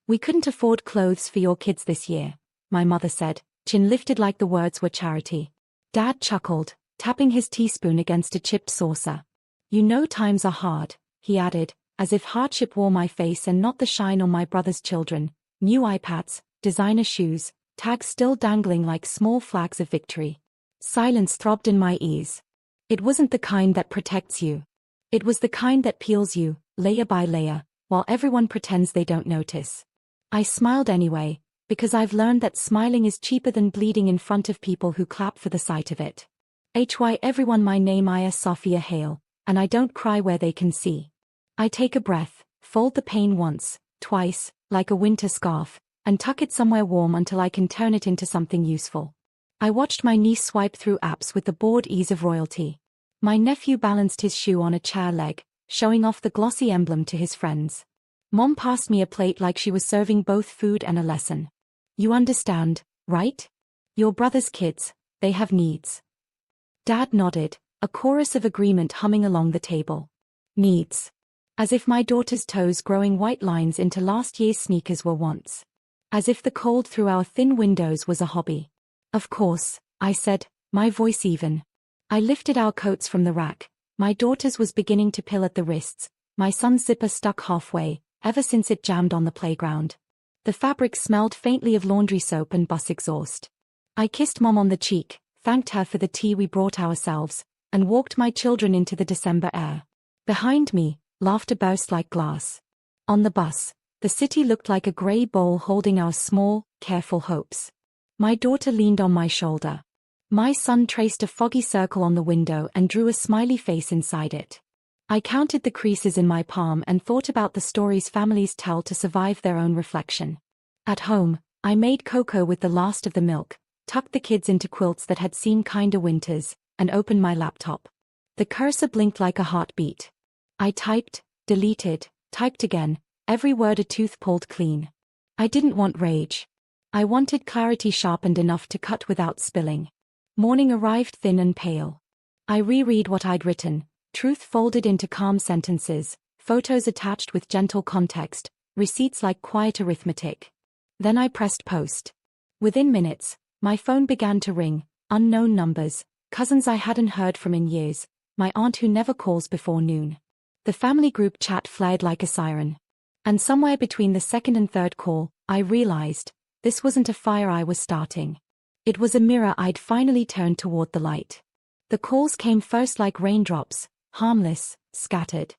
We couldn't afford clothes for your kids this year, my mother said, chin lifted like the words were charity. Dad chuckled, tapping his teaspoon against a chipped saucer. You know times are hard, he added, as if hardship wore my face and not the shine on my brother's children. New iPads, designer shoes, tags still dangling like small flags of victory. Silence throbbed in my ears. It wasn't the kind that protects you. It was the kind that peels you, layer by layer, while everyone pretends they don't notice. I smiled anyway, because I've learned that smiling is cheaper than bleeding in front of people who clap for the sight of it. Everyone, my name is Sophia Hale, and I don't cry where they can see. I take a breath, fold the pain once, twice, like a winter scarf, and tuck it somewhere warm until I can turn it into something useful. I watched my niece swipe through apps with the bored ease of royalty. My nephew balanced his shoe on a chair leg, showing off the glossy emblem to his friends. Mom passed me a plate like she was serving both food and a lesson. You understand, right? Your brother's kids, they have needs. Dad nodded, a chorus of agreement humming along the table. Needs. As if my daughter's toes growing white lines into last year's sneakers were wants. As if the cold through our thin windows was a hobby. Of course, I said, my voice even. I lifted our coats from the rack. My daughter's was beginning to pill at the wrists, my son's zipper stuck halfway, ever since it jammed on the playground. The fabric smelled faintly of laundry soap and bus exhaust. I kissed Mom on the cheek, thanked her for the tea we brought ourselves, and walked my children into the December air. Behind me, laughter burst like glass. On the bus, the city looked like a grey bowl holding our small, careful hopes. My daughter leaned on my shoulder. My son traced a foggy circle on the window and drew a smiley face inside it. I counted the creases in my palm and thought about the stories families tell to survive their own reflection. At home, I made cocoa with the last of the milk, tucked the kids into quilts that had seen kinder winters, and opened my laptop. The cursor blinked like a heartbeat. I typed, deleted, typed again, every word a tooth pulled clean. I didn't want rage. I wanted clarity sharpened enough to cut without spilling. Morning arrived thin and pale. I reread what I'd written. Truth folded into calm sentences, photos attached with gentle context, receipts like quiet arithmetic. Then I pressed post. Within minutes, my phone began to ring, unknown numbers, cousins I hadn't heard from in years, my aunt who never calls before noon. The family group chat flared like a siren. And somewhere between the second and third call, I realized, this wasn't a fire I was starting. It was a mirror I'd finally turned toward the light. The calls came first like raindrops, harmless, scattered.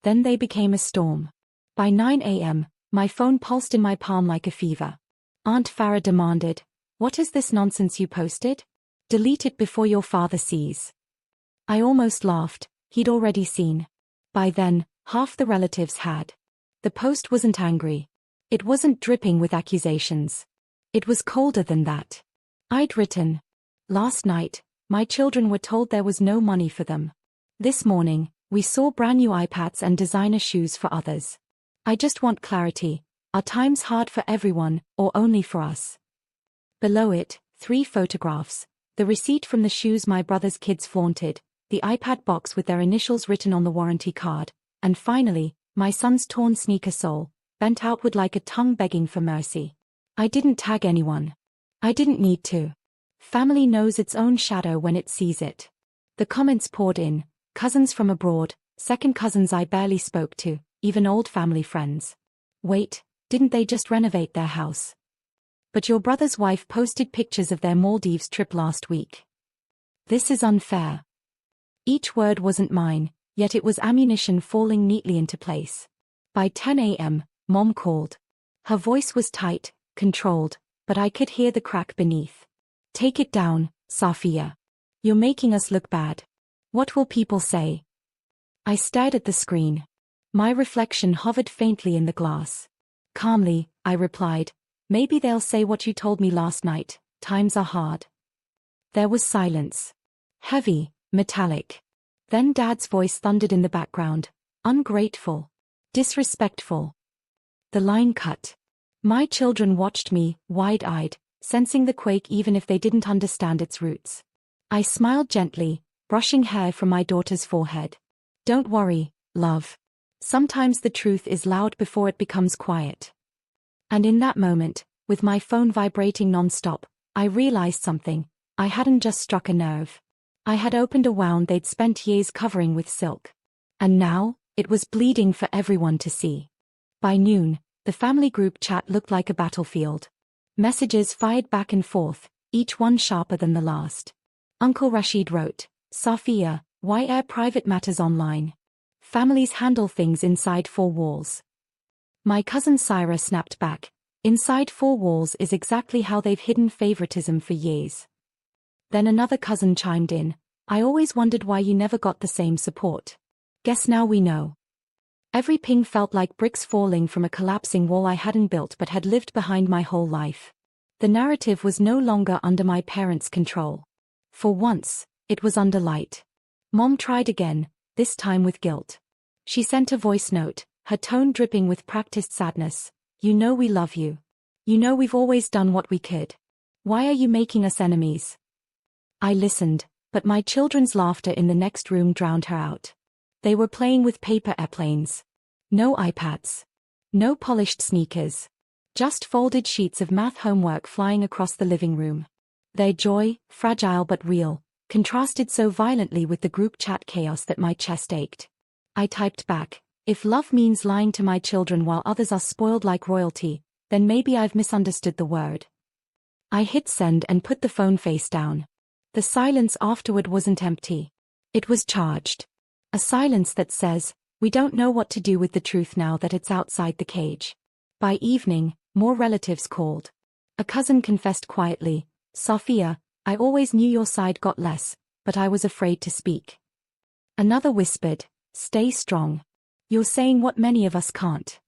Then they became a storm. By 9 a.m., my phone pulsed in my palm like a fever. Aunt Farah demanded, "What is this nonsense you posted? Delete it before your father sees." I almost laughed, he'd already seen. By then, half the relatives had. The post wasn't angry. It wasn't dripping with accusations. It was colder than that. I'd written, "Last night, my children were told there was no money for them. This morning, we saw brand new iPads and designer shoes for others. I just want clarity. Are times hard for everyone, or only for us?" Below it, 3 photographs. The receipt from the shoes my brother's kids flaunted, the iPad box with their initials written on the warranty card, and finally, my son's torn sneaker sole, bent outward like a tongue begging for mercy. I didn't tag anyone. I didn't need to. Family knows its own shadow when it sees it. The comments poured in. Cousins from abroad, second cousins I barely spoke to, even old family friends. Wait, didn't they just renovate their house? But your brother's wife posted pictures of their Maldives trip last week. This is unfair. Each word wasn't mine, yet it was ammunition falling neatly into place. By 10 a.m., Mom called. Her voice was tight, controlled, but I could hear the crack beneath. "Take it down, Safia. You're making us look bad. What will people say?" I stared at the screen. My reflection hovered faintly in the glass. Calmly, I replied, "Maybe they'll say what you told me last night, times are hard." There was silence. Heavy, metallic. Then Dad's voice thundered in the background. Ungrateful. Disrespectful. The line cut. My children watched me, wide-eyed, sensing the quake even if they didn't understand its roots. I smiled gently, brushing hair from my daughter's forehead. "Don't worry, love. Sometimes the truth is loud before it becomes quiet." And in that moment, with my phone vibrating non-stop, I realized something. I hadn't just struck a nerve. I had opened a wound they'd spent years covering with silk. And now, it was bleeding for everyone to see. By noon, the family group chat looked like a battlefield. Messages fired back and forth, each one sharper than the last. Uncle Rashid wrote, "Safia, why air private matters online? Families handle things inside four walls." My cousin Syra snapped back, "Inside four walls is exactly how they've hidden favoritism for years." Then another cousin chimed in, "I always wondered why you never got the same support. Guess now we know." Every ping felt like bricks falling from a collapsing wall I hadn't built but had lived behind my whole life. The narrative was no longer under my parents' control. For once, it was under light. Mom tried again, this time with guilt. She sent a voice note, her tone dripping with practiced sadness. "You know we love you. You know we've always done what we could. Why are you making us enemies?" I listened, but my children's laughter in the next room drowned her out. They were playing with paper airplanes. No iPads. No polished sneakers. Just folded sheets of math homework flying across the living room. Their joy, fragile but real, contrasted so violently with the group chat chaos that my chest ached. I typed back, "If love means lying to my children while others are spoiled like royalty, then maybe I've misunderstood the word." I hit send and put the phone face down. The silence afterward wasn't empty. It was charged. A silence that says, we don't know what to do with the truth now that it's outside the cage. By evening, more relatives called. A cousin confessed quietly, "Safia, I always knew your side got less, but I was afraid to speak." Another whispered, "Stay strong. You're saying what many of us can't."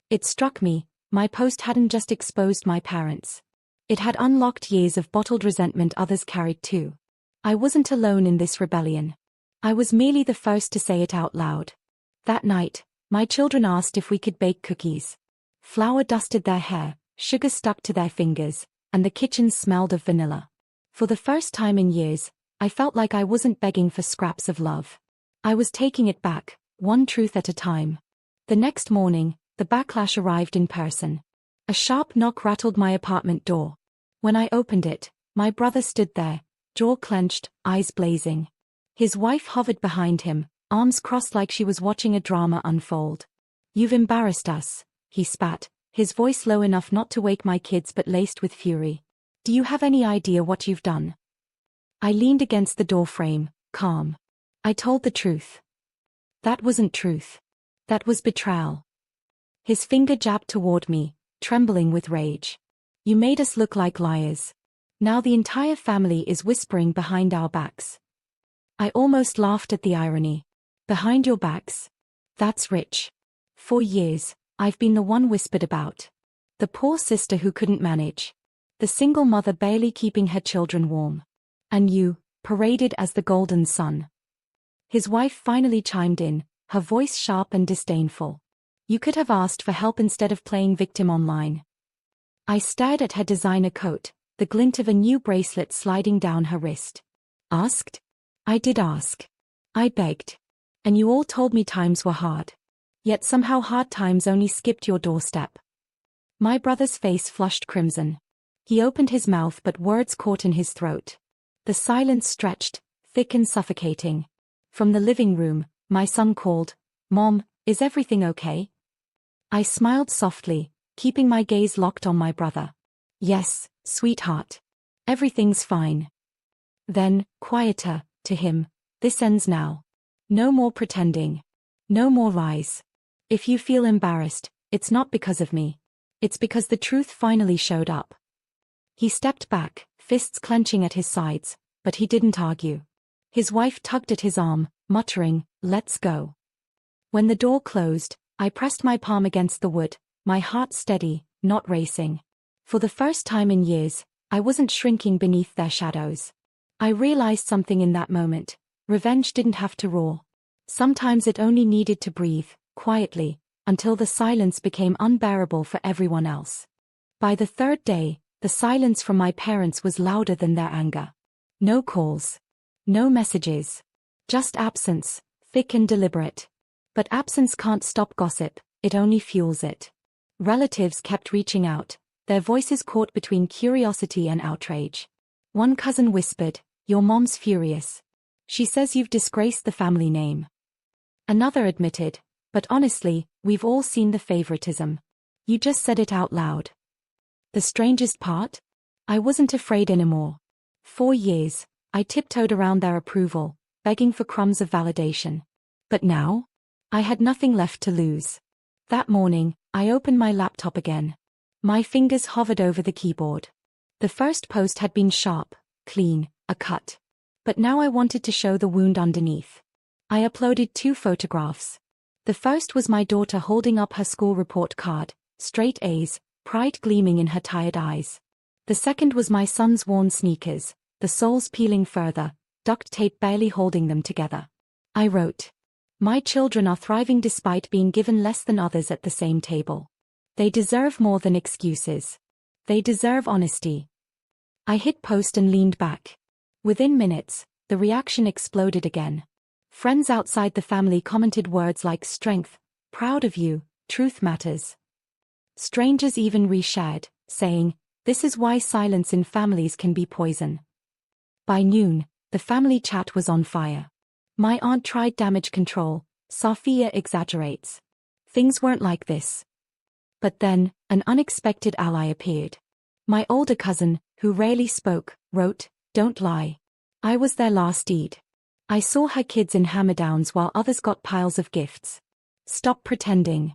It struck me, my post hadn't just exposed my parents. It had unlocked years of bottled resentment others carried too. I wasn't alone in this rebellion. I was merely the first to say it out loud. That night, my children asked if we could bake cookies. Flour dusted their hair, sugar stuck to their fingers, and the kitchen smelled of vanilla. For the first time in years, I felt like I wasn't begging for scraps of love. I was taking it back, one truth at a time. The next morning, the backlash arrived in person. A sharp knock rattled my apartment door. When I opened it, my brother stood there, jaw clenched, eyes blazing. His wife hovered behind him, arms crossed like she was watching a drama unfold. "You've embarrassed us," he spat, his voice low enough not to wake my kids but laced with fury. "Do you have any idea what you've done?" I leaned against the doorframe, calm. I told the truth. That wasn't truth. That was betrayal. His finger jabbed toward me, trembling with rage. "You made us look like liars. Now the entire family is whispering behind our backs." I almost laughed at the irony. Behind your backs? That's rich. For years, I've been the one whispered about. The poor sister who couldn't manage. The single mother barely keeping her children warm. And you, paraded as the golden son. His wife finally chimed in, her voice sharp and disdainful. "You could have asked for help instead of playing victim online." I stared at her designer coat, the glint of a new bracelet sliding down her wrist. "Asked? I did ask. I begged. And you all told me times were hard. Yet somehow hard times only skipped your doorstep." My brother's face flushed crimson. He opened his mouth but words caught in his throat. The silence stretched, thick and suffocating. From the living room, my son called, "Mom, is everything okay?" I smiled softly, keeping my gaze locked on my brother. "Yes, sweetheart. Everything's fine." Then, quieter, to him, "This ends now. No more pretending. No more lies. If you feel embarrassed, it's not because of me. It's because the truth finally showed up." He stepped back, fists clenching at his sides, but he didn't argue. His wife tugged at his arm, muttering, "Let's go." When the door closed, I pressed my palm against the wood, my heart steady, not racing. For the first time in years, I wasn't shrinking beneath their shadows. I realized something in that moment. Revenge didn't have to roar. Sometimes it only needed to breathe, quietly, until the silence became unbearable for everyone else. By the third day, the silence from my parents was louder than their anger. No calls. No messages. Just absence, thick and deliberate. But absence can't stop gossip, it only fuels it. Relatives kept reaching out, their voices caught between curiosity and outrage. One cousin whispered, "Your mom's furious. She says you've disgraced the family name." Another admitted, "But honestly, we've all seen the favoritism. You just said it out loud." The strangest part? I wasn't afraid anymore. For years, I tiptoed around their approval, begging for crumbs of validation. But now? I had nothing left to lose. That morning, I opened my laptop again. My fingers hovered over the keyboard. The first post had been sharp, clean, a cut. But now I wanted to show the wound underneath. I uploaded 2 photographs. The first was my daughter holding up her school report card, straight A's, pride gleaming in her tired eyes. The second was my son's worn sneakers, the soles peeling further, duct tape barely holding them together. I wrote, "My children are thriving despite being given less than others at the same table. They deserve more than excuses. They deserve honesty." I hit post and leaned back. Within minutes, the reaction exploded again. Friends outside the family commented words like strength, proud of you, truth matters. Strangers even reshared, saying, "This is why silence in families can be poison." By noon, the family chat was on fire. My aunt tried damage control, Sophia exaggerates. Things weren't like this. But then, an unexpected ally appeared. My older cousin, who rarely spoke, wrote, "Don't lie. I was there last Eid. I saw her kids in hammer-downs while others got piles of gifts. Stop pretending."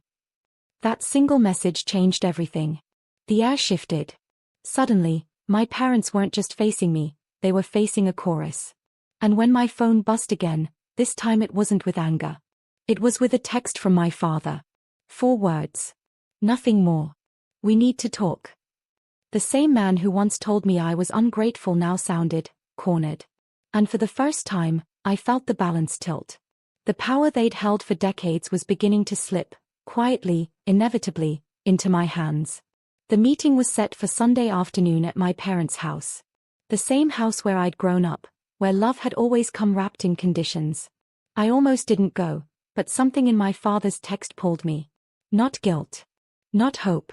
That single message changed everything. The air shifted. Suddenly, my parents weren't just facing me, they were facing a chorus. And when my phone buzzed again, this time it wasn't with anger. It was with a text from my father. 4 words. Nothing more. "We need to talk." The same man who once told me I was ungrateful now sounded cornered. And for the first time, I felt the balance tilt. The power they'd held for decades was beginning to slip, quietly, inevitably, into my hands. The meeting was set for Sunday afternoon at my parents' house. The same house where I'd grown up, where love had always come wrapped in conditions. I almost didn't go, but something in my father's text pulled me. Not guilt. Not hope.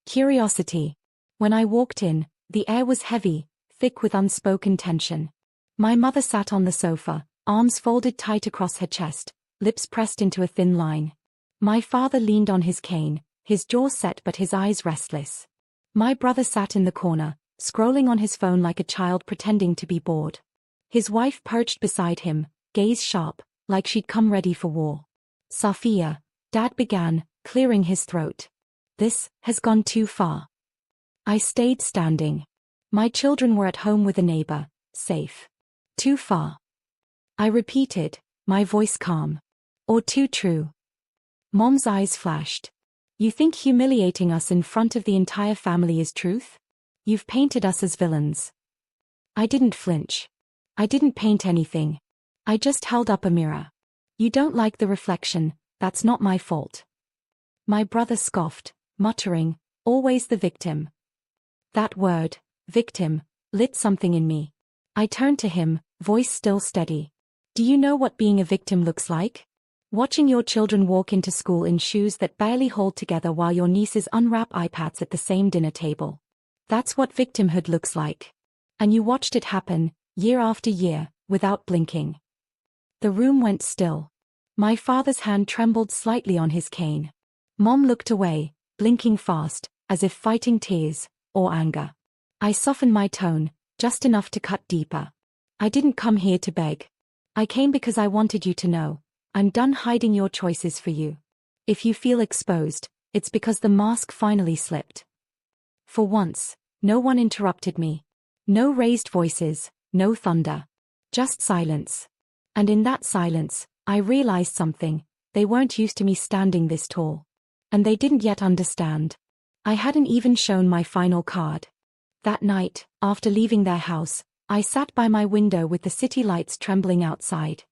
Curiosity. When I walked in, the air was heavy, thick with unspoken tension. My mother sat on the sofa, arms folded tight across her chest, lips pressed into a thin line. My father leaned on his cane, his jaw set but his eyes restless. My brother sat in the corner, scrolling on his phone like a child pretending to be bored. His wife perched beside him, gaze sharp, like she'd come ready for war. "Sophia," Dad began, clearing his throat. "This has gone too far." I stayed standing. My children were at home with a neighbor, safe. Too far. I repeated, my voice calm. Or too true. Mom's eyes flashed. "You think humiliating us in front of the entire family is truth? You've painted us as villains." I didn't flinch. I didn't paint anything. I just held up a mirror. "You don't like the reflection, that's not my fault." My brother scoffed, muttering, "Always the victim." That word, victim, lit something in me. I turned to him, voice still steady. "Do you know what being a victim looks like? Watching your children walk into school in shoes that barely hold together while your nieces unwrap iPads at the same dinner table. That's what victimhood looks like. And you watched it happen, year after year, without blinking." The room went still. My father's hand trembled slightly on his cane. Mom looked away, blinking fast, as if fighting tears, or anger. I softened my tone, just enough to cut deeper. "I didn't come here to beg. I came because I wanted you to know, I'm done hiding your choices for you. If you feel exposed, it's because the mask finally slipped." For once, no one interrupted me. No raised voices, no thunder. Just silence. And in that silence, I realized something. They weren't used to me standing this tall. And they didn't yet understand. I hadn't even shown my final card. That night, after leaving their house, I sat by my window with the city lights trembling outside.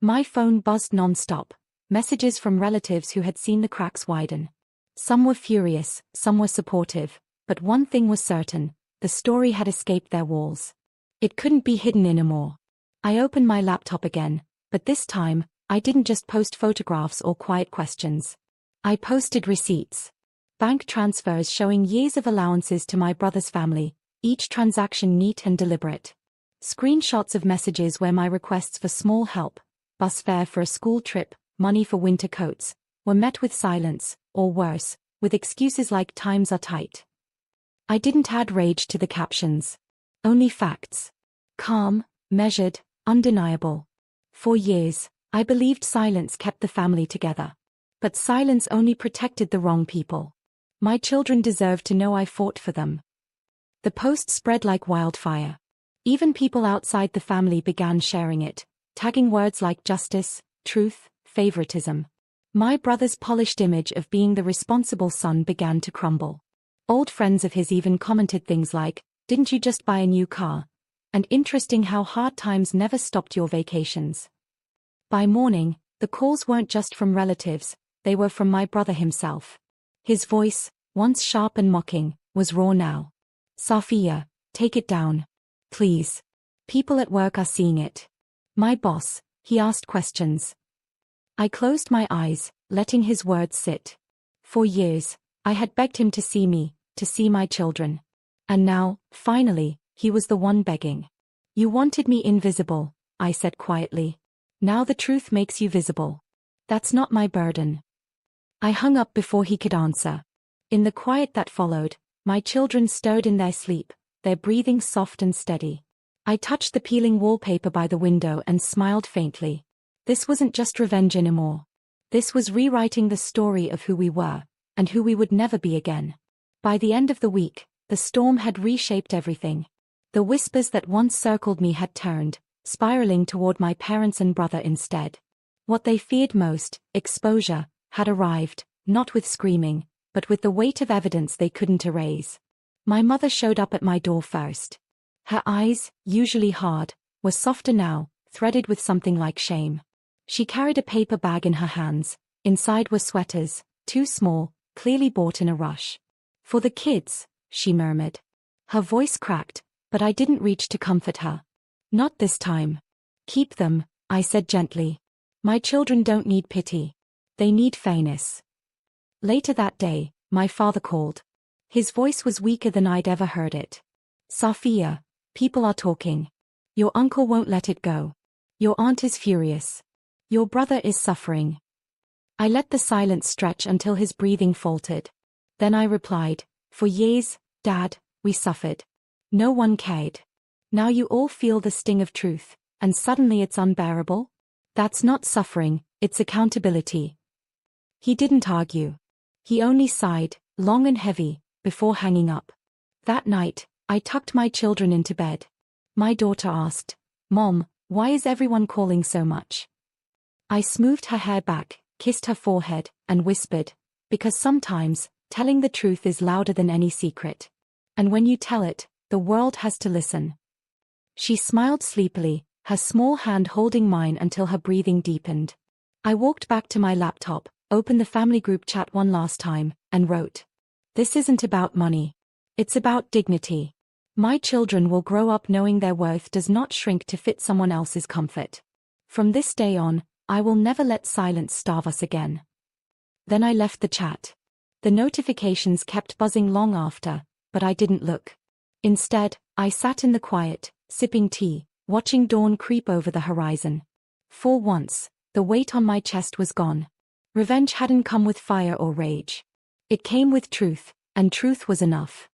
My phone buzzed non-stop, messages from relatives who had seen the cracks widen. Some were furious, some were supportive, but one thing was certain, the story had escaped their walls. It couldn't be hidden anymore. I opened my laptop again, but this time, I didn't just post photographs or quiet questions. I posted receipts. Bank transfers showing years of allowances to my brother's family, each transaction neat and deliberate. Screenshots of messages where my requests for small help, bus fare for a school trip, money for winter coats, were met with silence, or worse, with excuses like times are tight. I didn't add rage to the captions. Only facts. Calm, measured, undeniable. For years, I believed silence kept the family together. But silence only protected the wrong people. My children deserved to know I fought for them. The post spread like wildfire. Even people outside the family began sharing it, tagging words like justice, truth, favoritism. My brother's polished image of being the responsible son began to crumble. Old friends of his even commented things like, "Didn't you just buy a new car?" And interesting how hard times never stopped your vacations. By morning, the calls weren't just from relatives, they were from my brother himself. His voice, once sharp and mocking, was raw now. "Safia, take it down. Please. People at work are seeing it." My boss, he asked questions. I closed my eyes, letting his words sit. For years, I had begged him to see me, to see my children. And now, finally, he was the one begging. "You wanted me invisible," I said quietly. "Now the truth makes you visible. That's not my burden." I hung up before he could answer. In the quiet that followed, my children stirred in their sleep, their breathing soft and steady. I touched the peeling wallpaper by the window and smiled faintly. This wasn't just revenge anymore. This was rewriting the story of who we were, and who we would never be again. By the end of the week, the storm had reshaped everything. The whispers that once circled me had turned, spiraling toward my parents and brother instead. What they feared most, exposure, had arrived, not with screaming, but with the weight of evidence they couldn't erase. My mother showed up at my door first. Her eyes, usually hard, were softer now, threaded with something like shame. She carried a paper bag in her hands. Inside were sweaters, too small, clearly bought in a rush. "For the kids," she murmured. Her voice cracked, but I didn't reach to comfort her. "Not this time. Keep them," I said gently. "My children don't need pity. They need fairness." Later that day, my father called. His voice was weaker than I'd ever heard it. "Safia, people are talking. Your uncle won't let it go. Your aunt is furious. Your brother is suffering." I let the silence stretch until his breathing faltered. Then I replied, "For years, Dad, we suffered. No one cared. Now you all feel the sting of truth, and suddenly it's unbearable? That's not suffering, it's accountability." He didn't argue. He only sighed, long and heavy, before hanging up. That night, I tucked my children into bed. My daughter asked, "Mom, why is everyone calling so much?" I smoothed her hair back, kissed her forehead, and whispered, "Because sometimes, telling the truth is louder than any secret. And when you tell it, the world has to listen." She smiled sleepily, her small hand holding mine until her breathing deepened. I walked back to my laptop, opened the family group chat one last time, and wrote, "This isn't about money. It's about dignity. My children will grow up knowing their worth does not shrink to fit someone else's comfort. From this day on, I will never let silence starve us again." Then I left the chat. The notifications kept buzzing long after, but I didn't look. Instead, I sat in the quiet, sipping tea, watching dawn creep over the horizon. For once, the weight on my chest was gone. Revenge hadn't come with fire or rage. It came with truth, and truth was enough.